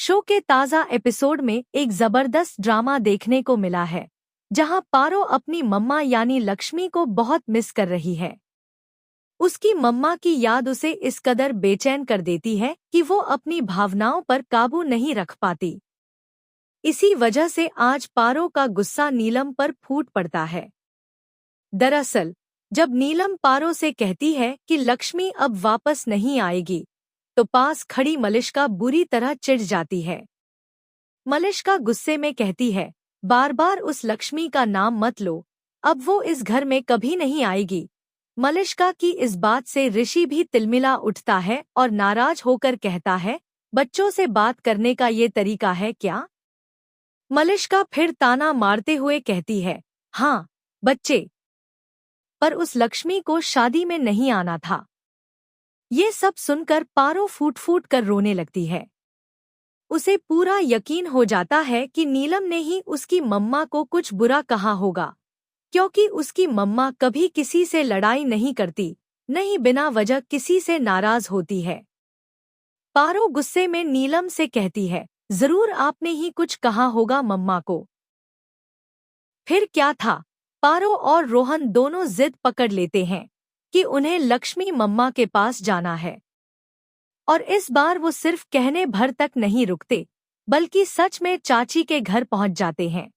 Show के ताज़ा episode में एक जबरदस्त ड्रामा देखने को मिला है, जहां पारो अपनी मम्मा यानी लक्ष्मी को बहुत मिस कर रही है। उसकी मम्मा की याद उसे इस कदर बेचैन कर देती है कि वो अपनी भावनाओं पर काबू नहीं रख पाती। इसी वजह से आज पारो का गुस्सा नीलम पर फूट पड़ता है। दरअसल, जब नीलम पारो से कहती है कि लक्ष्मी अब वापस नहीं आएगी, तो पास खड़ी मलिष्का बुरी तरह चिढ़ जाती है। मलिष्का गुस्से में कहती है, बार बार उस लक्ष्मी का नाम मत लो, अब वो इस घर में कभी नहीं आएगी। मलिष्का की इस बात से ऋषि भी तिलमिला उठता है और नाराज होकर कहता है, बच्चों से बात करने का ये तरीका है क्या? मलिष्का फिर ताना मारते हुए कहती है, हाँ बच्चे, पर उस लक्ष्मी को शादी में नहीं आना था। ये सब सुनकर पारो फूट फूट कर रोने लगती है। उसे पूरा यकीन हो जाता है कि नीलम ने ही उसकी मम्मा को कुछ बुरा कहा होगा, क्योंकि उसकी मम्मा कभी किसी से लड़ाई नहीं करती, नहीं बिना वजह किसी से नाराज होती है। पारो गुस्से में नीलम से कहती है, जरूर आपने ही कुछ कहा होगा मम्मा को। फिर क्या था, पारो और रोहन दोनों जिद पकड़ लेते हैं कि उन्हें लक्ष्मी मम्मा के पास जाना है। और इस बार वो सिर्फ कहने भर तक नहीं रुकते, बल्कि सच में चाची के घर पहुंच जाते हैं।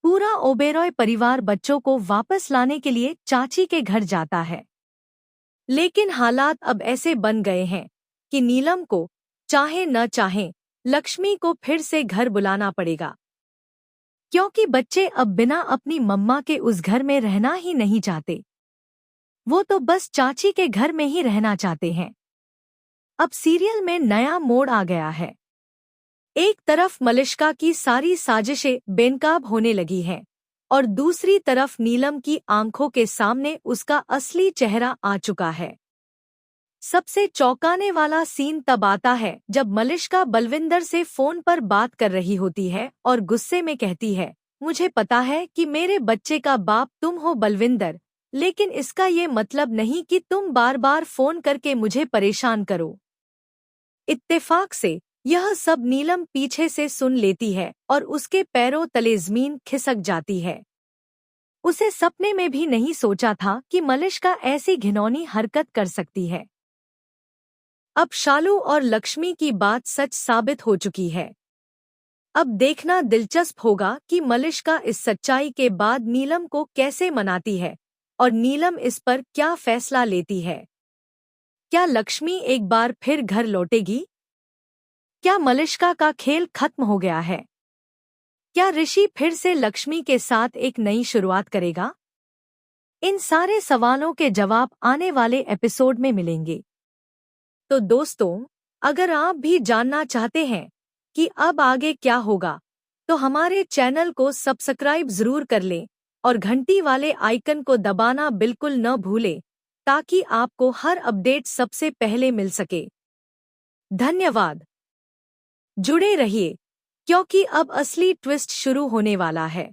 पूरा ओबेरॉय परिवार बच्चों को वापस लाने के लिए चाची के घर जाता है। लेकिन हालात अब ऐसे बन गए हैं कि नीलम को, चाहे न चाहे, लक्ष्मी को फिर से घर बुलाना पड़ेगा, क्योंकि बच्चे अब बिना अपनी मम्मा के उस घर में रहना ही नहीं चाहते। वो तो बस चाची के घर में ही रहना चाहते हैं। अब सीरियल में नया मोड़ आ गया है। एक तरफ मलिष्का की सारी साजिशें बेनकाब होने लगी हैं और दूसरी तरफ नीलम की आंखों के सामने उसका असली चेहरा आ चुका है। सबसे चौंकाने वाला सीन तब आता है जब मलिष्का बलविंदर से फोन पर बात कर रही होती है और गुस्से में कहती है, मुझे पता है कि मेरे बच्चे का बाप तुम हो बलविंदर, लेकिन इसका ये मतलब नहीं कि तुम बार बार फोन करके मुझे परेशान करो। इत्तेफाक से यह सब नीलम पीछे से सुन लेती है और उसके पैरों तले जमीन खिसक जाती है। उसे सपने में भी नहीं सोचा था कि मलिष्का ऐसी घिनौनी हरकत कर सकती है। अब शालू और लक्ष्मी की बात सच साबित हो चुकी है। अब देखना दिलचस्प होगा कि मलिष्का इस सच्चाई के बाद नीलम को कैसे मनाती है और नीलम इस पर क्या फैसला लेती है। क्या लक्ष्मी एक बार फिर घर लौटेगी? क्या मलिष्का का खेल खत्म हो गया है? क्या ऋषि फिर से लक्ष्मी के साथ एक नई शुरुआत करेगा? इन सारे सवालों के जवाब आने वाले एपिसोड में मिलेंगे। तो दोस्तों, अगर आप भी जानना चाहते हैं कि अब आगे क्या होगा, तो हमारे चैनल को सब्सक्राइब जरूर कर लें और घंटी वाले आइकन को दबाना बिल्कुल न भूलें, ताकि आपको हर अपडेट सबसे पहले मिल सके। धन्यवाद। जुड़े रहिए, क्योंकि अब असली ट्विस्ट शुरू होने वाला है।